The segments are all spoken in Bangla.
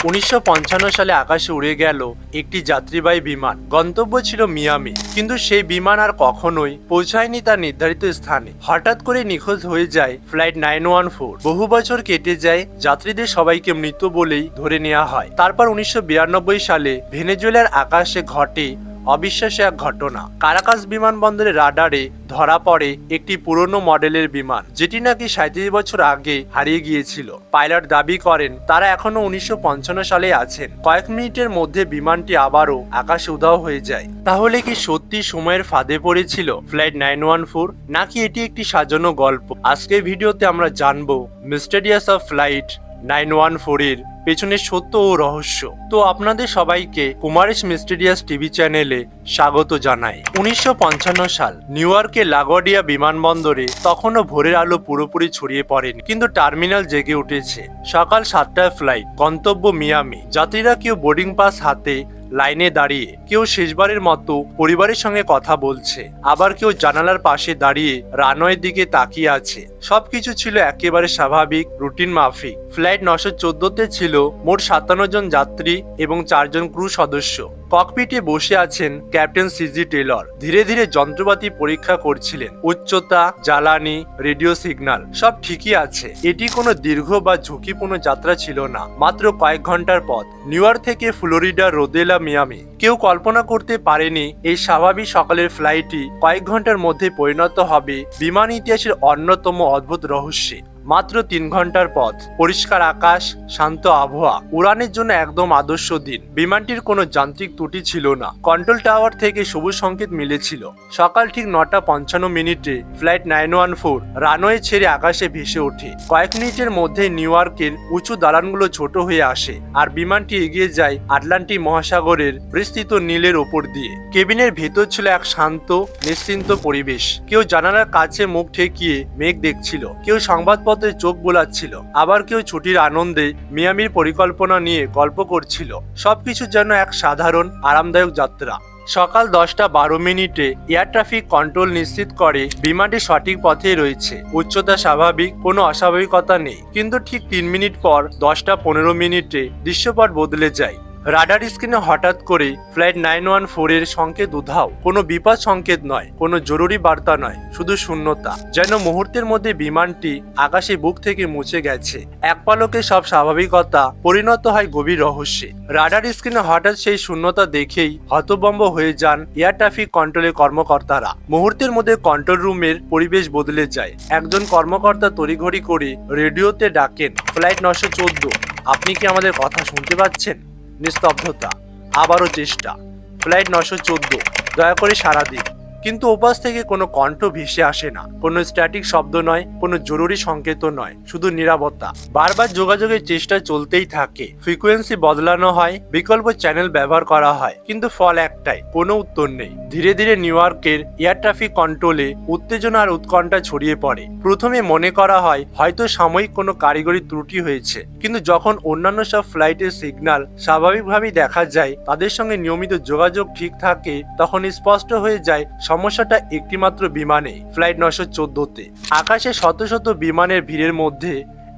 1955 সালে আকাশে উড়ে গেল একটি যাত্রীবাহী বিমান। গন্তব্য ছিল মিয়ামি, কিন্তু সেই বিমান আর কখনোই পৌঁছায়নি তার নির্ধারিত স্থানে। হঠাৎ করে নিখোঁজ হয়ে যায় ফ্লাইট 914। বহু বছর কেটে যায়, যাত্রীদের সবাইকে মৃত বলেই ধরে নেওয়া হয়। তারপর 1992 সালে ভেনেজুয়েলার আকাশে ঘটে অবিশ্বাস্য এক ঘটনা। কারাকাস বিমানবন্দরের রাডারে ধরা পড়ে একটি পুরনো মডেলের বিমান, যেটি নাকি 37 বছর আগে হারিয়ে গিয়েছিল। পাইলট দাবি করেন তারা এখনো 1955 সালে আছেন। কয়েক মিনিটের মধ্যে বিমানটি আবারও আকাশে উধাও হয়ে যায়। তাহলে কি সত্যি সময়ের ফাঁদে পড়েছিল ফ্লাইট 914, নাকি এটি একটি সাজানো গল্প? আজকের ভিডিওতে আমরা জানবো মিস্টেরিয়াস অফ ফ্লাইট 914 এর পেছনের সত্য ও রহস্য। তো আপনাদের সবাইকে কুমারেশ মিস্টেরিয়াস টিভি চ্যানেলে স্বাগত জানাই। 1955 সাল নিউ ইয়র্কের লাগোয়ার্ডিয়া বিমানবন্দরে তখনও ভোরের আলো পুরোপুরি ছড়িয়ে পড়েনি, কিন্তু টার্মিনাল জেগে উঠেছে। সকাল 7টায় ফ্লাইট, গন্তব্য মিয়ামি। যাত্রীরা কেউ বোর্ডিং পাস হাতে লাইনে দাঁড়িয়ে, কেউ শেষবারের মতো পরিবারের সঙ্গে কথা বলছে, আবার কেউ জানালার পাশে দাঁড়িয়ে রানওয়ের দিকে তাকিয়ে আছে। সবকিছু ছিল একেবারে স্বাভাবিক, রুটিন মাফিক। ফ্লাইট 914-তে ছিল মোট 57 জন যাত্রী এবং 4 জন ক্রু সদস্য। ককপিটে বসে আছেন ক্যাপ্টেন সিজি টেলর। ধীরে ধীরে যন্ত্রপাতি পরীক্ষা করছিলেন। উচ্চতা, জ্বালানি, রেডিও সিগন্যাল সব ঠিকই আছে। এটি কোনো দীর্ঘ বা ঝুঁকিপূর্ণ যাত্রা ছিল না, মাত্র কয়েক ঘন্টার পথ নিউ ইয়র্ক থেকে ফ্লোরিডার রোদেলা মিয়ামি। কেউ কল্পনা করতে পারেনি এই স্বাভাবিক সকালের ফ্লাইটটি কয়েক ঘন্টার মধ্যে পরিণত হবে বিমান ইতিহাসের অন্যতম অদ্ভুত রহস্যে। মাত্র 3 ঘন্টার পথ, পরিষ্কার আকাশ, শান্ত আবহাওয়া, উড়ানের জন্য একদম আদর্শ দিন। বিমানটির কোনো যান্ত্রিক ত্রুটি ছিল না। কন্ট্রোল টাওয়ার থেকে সবুজ সংকেত মিলেছিল। সকাল ঠিক 9:55 ফ্লাইট 914 রানওয়ে ছেড়ে আকাশে ভেসে ওঠে। কয়েক মিনিটের মধ্যে নিউ ইয়র্কের উঁচু দালানগুলো ছোট হয়ে আসে, আর বিমানটি এগিয়ে যায় আটলান্টিক মহাসাগরের বিস্তৃত নীলের ওপর দিয়ে। কেবিনের ভেতর ছিল এক শান্ত, নিশ্চিন্ত পরিবেশ। কেউ জানালার কাছে মুখ ঠেকিয়ে মেঘ দেখছিল, কেউ সংবাদপত্র চোখ বোলাচ্ছিল, আবার কেউ ছুটির আনন্দে মিয়ামির পরিকল্পনা নিয়ে গল্প করছিল। সবকিছু যেন এক সাধারণ আরামদায়ক যাত্রা। সকাল 10:12 এয়ার ট্রাফিক কন্ট্রোল নিশ্চিত করে বিমানটি সঠিক পথে রয়েছে। উচ্চতা স্বাভাবিক, কোনো অস্বাভাবিকতা নেই। কিন্তু ঠিক 3 মিনিট পর 10:15 দৃশ্যপট বদলে যায়। রাডার স্ক্রিনে হঠাৎ করে ফ্লাইট 914 এর সংকেত উধাও। কোনো বিপদ সংকেত নয়, কোনো জরুরি বার্তা নয়, শুধু শূন্যতা। যেন মুহূর্তের মধ্যে বিমানটি আকাশে বুক থেকে মুছে গেছে। এক পলকে সব স্বাভাবিকতা পরিণত হয় গভীর রহস্যে। রাডার স্ক্রিনে হঠাৎ সেই শূন্যতা দেখেই হতভম্ব হয়ে যান এয়ার ট্রাফিক কন্ট্রোলের কর্মকর্তারা। মুহূর্তের মধ্যে কন্ট্রোল রুমের পরিবেশ বদলে যায়। একজন কর্মকর্তা তড়িঘড়ি করে রেডিওতে ডাকেন, ফ্লাইট 914, আপনি কি আমাদের কথা শুনতে পাচ্ছেন? নিস্তব্ধতা। আবারও চেষ্টা, ফ্লাইট 914, দয়া করে সাড়া দিন। কিন্তু ওপাশ থেকে কোনো কণ্ঠ ভেসে আসে না। কোনো স্ট্যাটিক শব্দ নয়, কোনো জরুরি সংকেত নয়, শুধু নীরবতা। বারবার যোগাযোগের চেষ্টা চলতেই থাকে। ফ্রিকোয়েন্সি বদলানো হয়, বিকল্প চ্যানেল ব্যবহার করা হয়, কিন্তু ফল একটাই, কোনো উত্তর নেই। ধীরে ধীরে নিউ ইয়র্কের এয়ার ট্রাফিক কন্ট্রোলে উত্তেজনা আর উৎকণ্ঠা ছড়িয়ে পড়ে। প্রথমে মনে করা হয় হয়তো সাময়িক কোনো কারিগরি ত্রুটি হয়েছে, কিন্তু যখন অন্যান্য সব ফ্লাইটের সিগন্যাল স্বাভাবিকভাবেই দেখা যায়, তাদের সঙ্গে নিয়মিত যোগাযোগ ঠিক থাকে, তখন স্পষ্ট হয়ে যায় সমস্যাটা একটিমাত্র বিমানে, ফ্লাইট 914-তে। আকাশে শত শত বিমানের ভিড়ের মধ্যে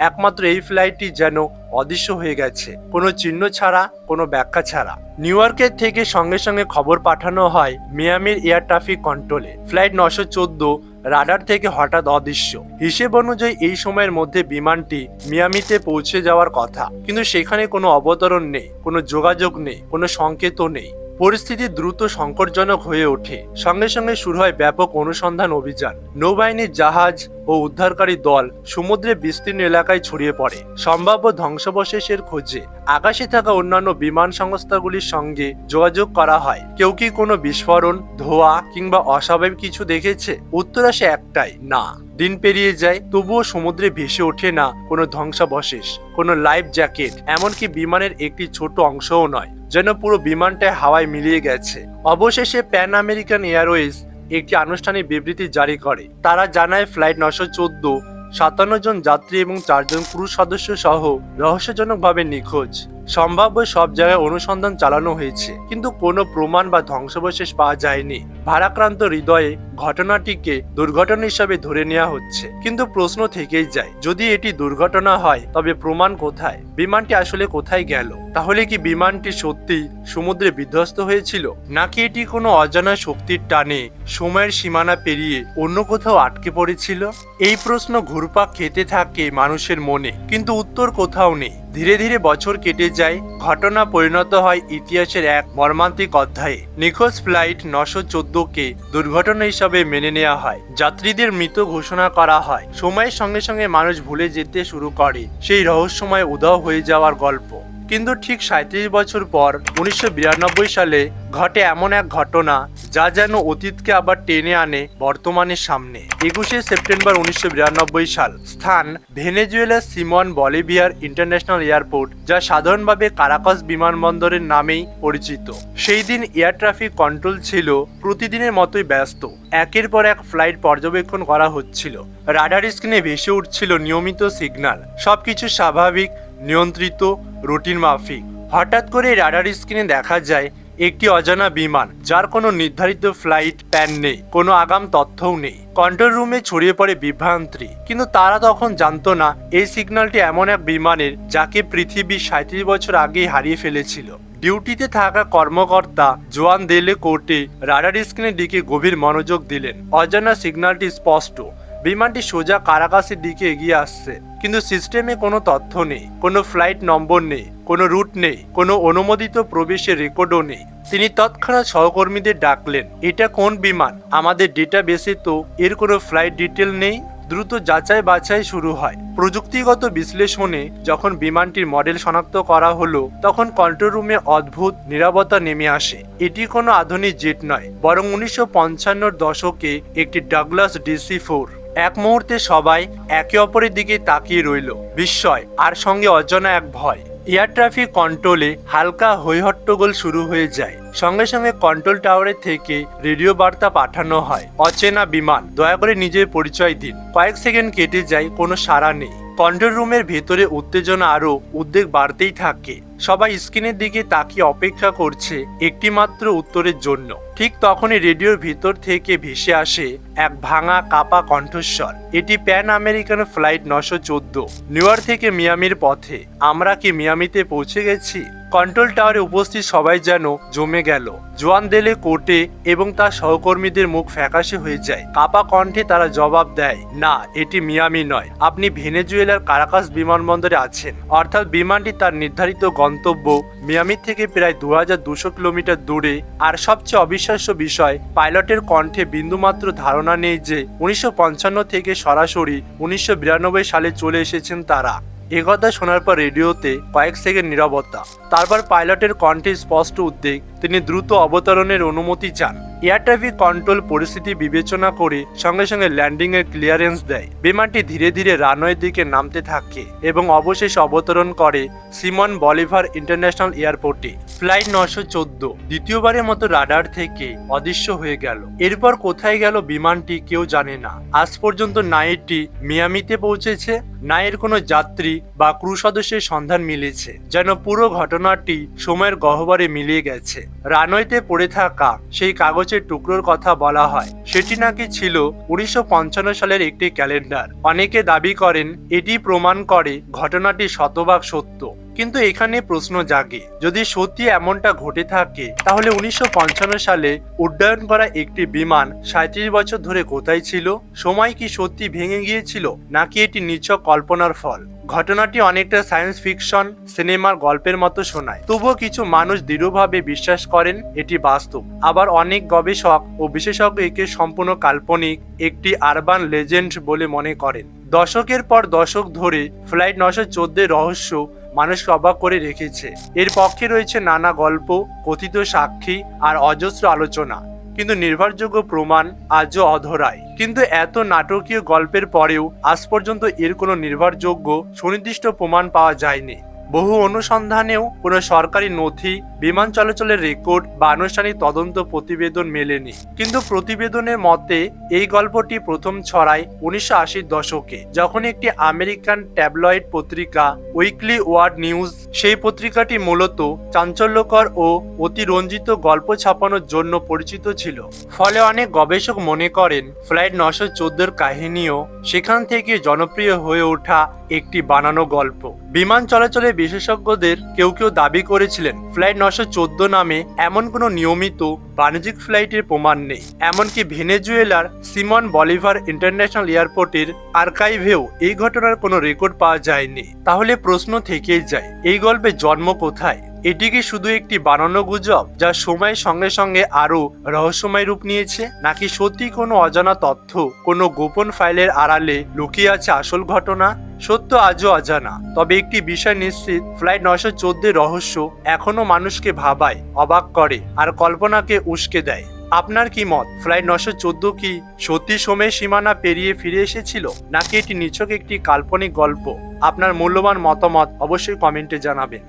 একমাত্র এই ফ্লাইটটি যেন অদৃশ্য হয়ে গেছে, কোনো চিহ্ন ছাড়া, কোনো ব্যাখ্যা ছাড়া। নিউ ইয়র্কের থেকে সঙ্গে সঙ্গে খবর পাঠানো হয় মিয়ামির এয়ার ট্রাফিক কন্ট্রোলে। ফ্লাইট 914 রাডার থেকে হঠাৎ অদৃশ্য। হিসেব অনুযায়ী এই সময়ের মধ্যে বিমানটি মিয়ামিতে পৌঁছে যাওয়ার কথা, কিন্তু সেখানে কোনো অবতরণ নেই, কোনো যোগাযোগ নেই, কোনো সংকেতও নেই। পরিস্থিতি দ্রুত সংকটজনক হয়ে ওঠে। সঙ্গে সঙ্গে শুরু হয় ব্যাপক অনুসন্ধান অভিযান। নৌবাহিনীর জাহাজ ও উদ্ধারকারী দল সমুদ্রের বিস্তীর্ণ এলাকায় ছড়িয়ে পড়ে সম্ভাব্য ধ্বংসাবশেষের খোঁজে। আকাশে থাকা অন্যান্য বিমান সংস্থাগুলির সঙ্গে যোগাযোগ করা হয়। কেউ কি কোনো বিস্ফোরণ, ধোঁয়া কিংবা অস্বাভাবিক কিছু দেখেছে? উত্তর আসে একটাই, না। দিন পেরিয়ে যায়, তবুও সমুদ্রে ভেসে ওঠে না কোনো ধ্বংসাবশেষ, কোনো লাইফ জ্যাকেট, এমনকি বিমানের একটি ছোট অংশও নয়। যেন পুরো বিমানটায় হাওয়ায় মিলিয়ে গেছে। অবশেষে প্যান আমেরিকান এয়ারওয়েজ একটি আনুষ্ঠানিক বিবৃতি জারি করে। তারা জানায় ফ্লাইট 914 57 জন যাত্রী এবং 4 জন ক্রু সদস্য সহ রহস্যজনকভাবে নিখোঁজ। সম্ভাব্য সব জায়গায় অনুসন্ধান চালানো হয়েছে, কিন্তু কোনো প্রমাণ বা ধ্বংসাবশেষ পাওয়া যায়নি। ভারাক্রান্ত হৃদয়ে ঘটনাটিকে দুর্ঘটনা হিসাবে ধরে নেওয়া হচ্ছে, কিন্তু প্রশ্ন থেকেই যায়, যদি এটি দুর্ঘটনা হয় তবে প্রমাণ কোথায়? বিমানটি আসলে কোথায় গেল? তাহলে কি বিমানটি সত্যি সমুদ্রে বিধ্বস্ত হয়েছিল, নাকি এটি কোনো অজানা শক্তির টানে সময়ের সীমানা পেরিয়ে অন্য কোথাও আটকে পড়েছিল? এই প্রশ্ন ঘুরপাক খেতে থাকে মানুষের মনে, কিন্তু উত্তর কোথাও নেই। ধীরে ধীরে বছর কেটে যায়, ঘটনা পরিণত হয় ইতিহাসের এক মর্মান্তিক অধ্যায়ে। নিখোঁজ ফ্লাইট 914-কে দুর্ঘটনা হিসাবে মেনে নেওয়া হয়, যাত্রীদের মৃত ঘোষণা করা হয়। সময়ের সঙ্গে সঙ্গে মানুষ ভুলে যেতে শুরু করে সেই রহস্যময় উধাও হয়ে যাওয়ার গল্প। কিন্তু ঠিক 37 বছর পর 1992 সালে ঘটে এমন এক ঘটনা যা যেন অতীতকে আবার টেনে আনে বর্তমানের সামনে। 21শে সেপ্টেম্বর 1992 সাল, স্থান ভেনেজুয়েলার সিমন বলিভিয়ার ইন্টারন্যাশনাল এয়ারপোর্ট, যা সাধারণভাবে কারাকাস বিমানবন্দরের নামেই পরিচিত। সেই দিন এয়ার ট্রাফিক কন্ট্রোল ছিল প্রতিদিনের মতোই ব্যস্ত। একের পর এক ফ্লাইট পর্যবেক্ষণ করা হচ্ছিল, রাডার স্ক্রিনে ভেসে উঠছিল নিয়মিত সিগন্যাল, সবকিছু স্বাভাবিক, নিয়ন্ত্রিত, রুটিন মাফিক। হঠাৎ করে রাডার স্ক্রিনে দেখা যায় একটি অজানা বিমান, যার কোনো নির্ধারিত ফ্লাইট প্ল্যান নেই, কোনো আগাম তথ্যও নেই। কন্ট্রোল রুমে ছড়িয়ে পড়ে বিভ্রান্তি, কিন্তু তারা তখন জানতো না এই সিগন্যালটি এমন এক বিমানের যাকে পৃথিবী 37 বছর আগেই হারিয়ে ফেলেছিল। ডিউটিতে থাকা কর্মকর্তা জোয়ান দেলে কোর্টে রাডার স্ক্রিনের দিকে গভীর মনোযোগ দিলেন। অজানা সিগন্যালটি স্পষ্ট, বিমানটি সোজা কারাকাসের দিকে এগিয়ে আসছে, কিন্তু সিস্টেমে কোনো তথ্য নেই, কোনো ফ্লাইট নম্বর নেই, কোনো রুট নেই, কোনো অনুমোদিত প্রবেশের রেকর্ডও নেই। তিনি তৎক্ষণাৎ সহকর্মীদের ডাকলেন, এটা কোন বিমান? আমাদের ডেটাবেসে তো এর কোনো ফ্লাইট ডিটেল নেই। দ্রুত যাচাই বাছাই শুরু হয়। প্রযুক্তিগত বিশ্লেষণে যখন বিমানটির মডেল শনাক্ত করা হলো, তখন কন্ট্রোল রুমে অদ্ভুত নীরবতা নেমে আসে। এটি কোনো আধুনিক জেট নয়, বরং 1955-র দশকে একটি ডাগলাস DC-4। এক মুহূর্তে সবাই একে অপরের দিকে তাকিয়ে রইল, বিস্ময় আর সঙ্গে অজানা এক ভয়। এয়ার ট্রাফিক কন্ট্রোলে হালকা হৈহট্টগোল শুরু হয়ে যায়। সঙ্গে সঙ্গে কন্ট্রোল টাওয়ারের থেকে রেডিও বার্তা পাঠানো হয়, অচেনা বিমান, দয়া করে নিজের পরিচয় দিন। কয়েক সেকেন্ড কেটে যায়, কোনো সাড়া নেই। কন্ট্রোল রুমের ভেতরে উত্তেজনা আরো উদ্বেগ বাড়তেই থাকে। সবাই স্ক্রিনের দিকে তাকিয়ে অপেক্ষা করছে একটি মাত্র উত্তরের জন্য। ঠিক তখনই রেডিওর ভিতর থেকে ভেসে আসে এক ভাঙা কাপা কণ্ঠস্বর, এটি pan American flight 914, new York থেকে মিয়ামির পথে। আমরা কি মিয়ামিতে পৌঁছে গেছি? কন্ট্রোল টাওয়ারে উপস্থিত সবাই যেন জমে গেল। জোয়ান দেলে কোর্টে এবং তার সহকর্মীদের মুখ ফ্যাকাশে হয়ে যায়। কাপা কণ্ঠে তারা জবাব দেয়, না, এটি মিয়ামি নয়, আপনি ভেনেজুয়েলার কারাকাস বিমানবন্দরে আছেন। অর্থাৎ বিমানটি তার নির্ধারিত গন্তব্য মিয়ামি থেকে প্রায় 2200 কিলোমিটার দূরে। আর সবচেয়ে অবিশ্বাস্য বিষয়, পাইলটের কণ্ঠে বিন্দুমাত্র ধারণা নেই যে 1955 থেকে সরাসরি 1992 সালে চলে এসেছেন তারা। একথা শোনার পর রেডিওতে কয়েক সেকেন্ড নীরবতা। তারপর পাইলটের কণ্ঠে স্পষ্ট উদ্বেগ, তিনি দ্রুত অবতরণের অনুমতি চান। এয়ার ট্রাফিক কন্ট্রোল পরিস্থিতি বিবেচনা করে সঙ্গে সঙ্গে ল্যান্ডিং এর ক্লিয়ারেন্স দেয়। বিমানটি ধীরে ধীরে রানওয়ের দিকে নামতে থাকে এবং অবশেষে অবতরণ করে সিমন বলিভার ইন্টারন্যাশনাল এয়ারপোর্টে। ফ্লাইট 914 দ্বিতীয়বারের মতো রাডার থেকে অদৃশ্য হয়ে গেল। এরপর কোথায় গেল বিমানটি কেউ জানে না। আজ পর্যন্ত না এটি মিয়ামিতে পৌঁছেছে, না এর কোনো যাত্রী বা ক্রু সদস্যের সন্ধান মিলেছে। যেন পুরো ঘটনাটি সময়ের গহ্বরে মিলিয়ে গেছে। রানওয়েতে পড়ে থাকা সেই কাগজের টুকরোর কথা বলা হয়, সেটি নাকি ছিল 1955 সালের একটি ক্যালেন্ডার। অনেকে দাবি করেন এটি প্রমাণ করে ঘটনাটি শতভাগ সত্য। কিন্তু এখানে প্রশ্ন জাগে, যদি সত্যি এমনটা ঘটে থাকে, তাহলে 1955 সালে উড্ডয়ন করা একটি বিমান 37 বছর ধরে কোথায় ছিল? সময় কি সত্যি ভেঙে গিয়েছিল, নাকি এটি নিছক কল্পনার ফল? ঘটনাটি অনেকটা সায়েন্স ফিকশন সিনেমার গল্পের মতো শোনায়, তবুও কিছু মানুষ দৃঢ়ভাবে বিশ্বাস করেন এটি বাস্তব। আবার অনেক গবেষক ও বিশেষজ্ঞ একে সম্পূর্ণ কাল্পনিক একটি আরবান লেজেন্ড বলে মনে করেন। দশকের পর দশক ধরে ফ্লাইট 914 রহস্য মানুষকে অবাক করে রেখেছে। এর পক্ষে রয়েছে নানা গল্প, কথিত সাক্ষী আর অজস্র আলোচনা, কিন্তু নির্ভরযোগ্য প্রমাণ আজও অধরায়। কিন্তু এত নাটকীয় গল্পের পরেও আজ পর্যন্ত এর কোনো নির্ভরযোগ্য সুনির্দিষ্ট প্রমাণ পাওয়া যায়নি। বহু অনুসন্ধানেও কোনো সরকারি নথি, বিমান চলাচলের রেকর্ড বা আনুষ্ঠানিক তদন্ত প্রতিবেদন মেলেনি। কিন্তু প্রতিবেদনের মতে এই গল্পটি প্রথম ছড়ায় 1980-র দশকে, যখন একটি আমেরিকান ট্যাবলয়েড পত্রিকা উইকলি ওয়ার্ল্ড নিউজ, সেই পত্রিকাটি মূলত চাঞ্চল্যকর ও অতিরঞ্জিত গল্প ছাপানোর জন্য পরিচিত ছিল। ফলে অনেক গবেষক মনে করেন ফ্লাইট 914-র কাহিনীও সেখান থেকে জনপ্রিয় হয়ে ওঠা একটি বানানো গল্প। বিমান চলাচলের বিশেষজ্ঞদের কেউ কেউ দাবি করেছিলেন ফ্লাইট 914 নামে এমন কোনো নিয়মিত বাণিজ্যিক ফ্লাইটের প্রমাণ নেই। এমনকি ভেনেজুয়েলার সিমন বলিভার ইন্টারন্যাশনাল এয়ারপোর্টের আর্কাইভেও এই ঘটনার কোনো রেকর্ড পাওয়া যায়নি। তাহলে প্রশ্ন থেকেই যায়, এই গল্পের জন্ম কোথায়? এটি কি শুধু একটি বানানো গুজব যা সময়ের সঙ্গে সঙ্গে আরো রহস্যময় রূপ নিয়েছে, নাকি সত্যি কোনো অজানা তথ্য, কোনো গোপন ফাইলের আড়ালে লুকিয়ে আছে আসল ঘটনা? সত্য আজও অজানা, তবে একটি বিষয় নিশ্চিত, ফ্লাইট 914 রহস্য এখনো মানুষকে ভাবায়, অবাক করে আর কল্পনাকে উস্কে দেয়। আপনার কি মত? ফ্লাইট 914 কি সত্যি সময়ের সীমানা পেরিয়ে ফিরে এসেছিল, নাকি এটি নিছক একটি কাল্পনিক গল্প? আপনার মূল্যবান মতামত অবশ্যই কমেন্টে জানাবেন।